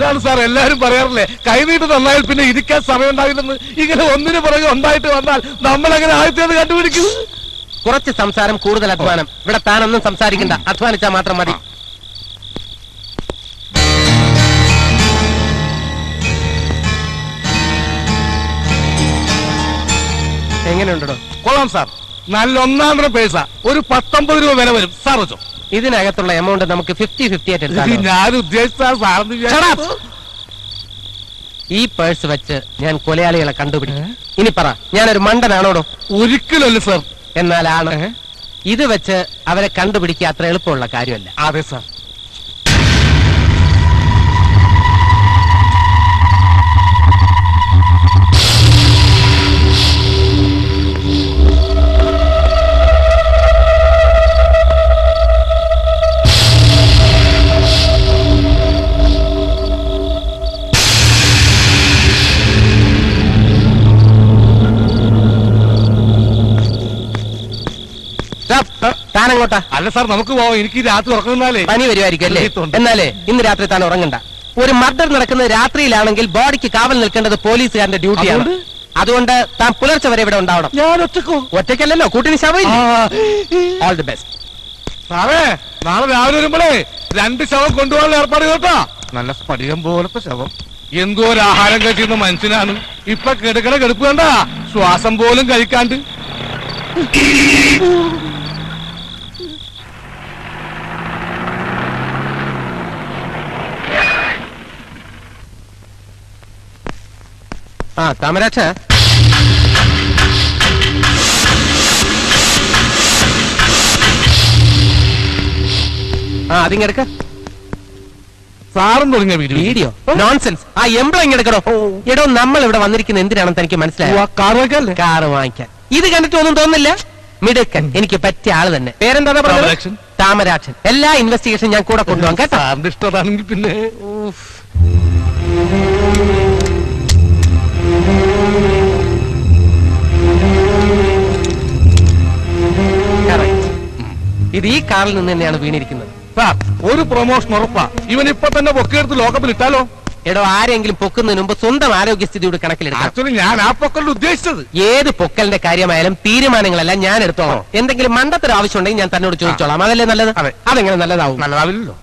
അതുകൊണ്ടാണ് സാർ എല്ലാരും പറയാറില്ലേ കൈനീട്ട് നന്നായാൽ പിന്നെ ഇരിക്കാൻ സമയം ഉണ്ടാവില്ലെന്ന്. ഇങ്ങനെ ഒന്നിനു പുറകെ ഉണ്ടായിട്ട് വന്നാൽ നമ്മൾ അങ്ങനെ ആദ്യത്തേത് കണ്ടുപിടിക്കും. കുറച്ച് സംസാരം കൂടുതൽ അധ്വാനം. ഇവിടെ താനൊന്നും സംസാരിക്കണ്ട, അധ്വാനിച്ചാൽ മാത്രം മതി. എങ്ങനെയുണ്ടോ? കൊള്ളാം സാർ, നല്ല ഒന്നാന്തര പേഴ്സ. ഒരു 19 രൂപ വില വരും സാർ വെച്ചോ. ഇതിനകത്തുള്ള എമൗണ്ട് നമുക്ക് 50-50 ആയിട്ട് എടുക്കാം. ഞാൻ ഉദ്ദേശിച്ച ഈ പേഴ്സ് വെച്ച് ഞാൻ കൊലയാളികളെ കണ്ടുപിടിക്കും. ഇനി പറ, ഞാനൊരു മണ്ടനാണോടോ? ഒരിക്കലല്ല സാർ. എന്നാലാണ്. ഇത് വെച്ച് അവരെ കണ്ടുപിടിക്കുക അത്ര എളുപ്പമുള്ള കാര്യമല്ല. അതെ സാർ. താനങ്ങോട്ടാ? അല്ല സാർ, നമുക്ക് പോവാം. എനിക്ക് രാത്രി ഉറങ്ങുന്നാലേ പനി വരുമായിരിക്കും അല്ലേ? എന്നാലേ ഇന്ന് രാത്രി താൻ ഉറങ്ങണ്ട. ഒരു മർഡർ നടക്കുന്നത് രാത്രിയിലാണെങ്കിൽ ബോഡിക്ക് കാവൽ നിൽക്കേണ്ടത് പോലീസുകാരന്റെ ഡ്യൂട്ടിയാണ്. അതുകൊണ്ട് താൻ പുലർച്ചെ വരെ ഇവിടെ ഉണ്ടാവണം. ഞാൻ ഒറ്റയ്ക്കല്ലല്ലോ, കൂട്ടിന് ശവം. All the best. സാറേ, നാളെ രാവിലെ വരുമ്പോഴേ 2 ശവം കൊണ്ടുപോകാനുള്ള ഏർപ്പാട് കേട്ടോ. നല്ല സ്ഫടികം പോലത്തെ ശവം. എന്തോ ഒരു ആഹാരം കഴിച്ചിരുന്ന മനുഷ്യനാണ്. ഇപ്പൊ കിടക്കണ കിടപ്പ് കണ്ട, ശ്വാസം പോലും കഴിക്കാണ്ട്. താമരാക്ഷ, അതിങ്ങെടുക്ക. സാറും തുടങ്ങിയ വീഡിയോ നോൺസെൻസ്. ആ എംബ്ലം ഇങ്ങെടുക്കണോ? എടോ, നമ്മൾ ഇവിടെ വന്നിരിക്കുന്നത് എന്തിനാണെന്ന് തനിക്ക് മനസ്സിലായോ? കാറ് വാങ്ങിക്കാൻ. ഇത് കണ്ടിട്ട് ഒന്നും തോന്നില്ല. മിടുക്കൻ, എനിക്ക് പറ്റിയ ആള് തന്നെ. പേരെന്താ പറഞ്ഞത്? താമരാക്ഷൻ. എല്ലാ ഇൻവെസ്റ്റിഗേഷൻ ഞാൻ കൂടെ കൊണ്ടുപോകാം കേട്ടോ. സാറിന്റെ ഇഷ്ടമാണെങ്കിൽ പിന്നെ. ഇത് ഈ കാറിൽ നിന്ന് തന്നെയാണ് വീണിരിക്കുന്നത്. സാർ, ഒരു പ്രൊമോഷൻ ഉറപ്പാ. ഇവൻ ഇപ്പൊ തന്നെ പൊക്കെടുത്ത് ലോക്കപ്പിൽ ഇട്ടാലോ? എടോ, ആരെങ്കിലും പൊക്കുന്നതിന് മുമ്പ് സ്വന്തം ആരോഗ്യസ്ഥിതിയോട് കണക്കിലെടുക്കാം. ആക്ച്വലി ഞാൻ ആ പൊക്കലിൽ ഉദ്ദേശിച്ചത്. ഏത് പൊക്കലിന്റെ കാര്യമായാലും തീരുമാനങ്ങളെല്ലാം ഞാൻ എടുത്തോളാം. എന്തെങ്കിലും മണ്ടത്തൊരു ആവശ്യം ഉണ്ടെങ്കിൽ ഞാൻ തന്നോട് ചോദിച്ചോളാം. അതല്ലേ നല്ലത്? അതെങ്ങനെ നല്ലതാവും? നല്ലതാവില്ലല്ലോ.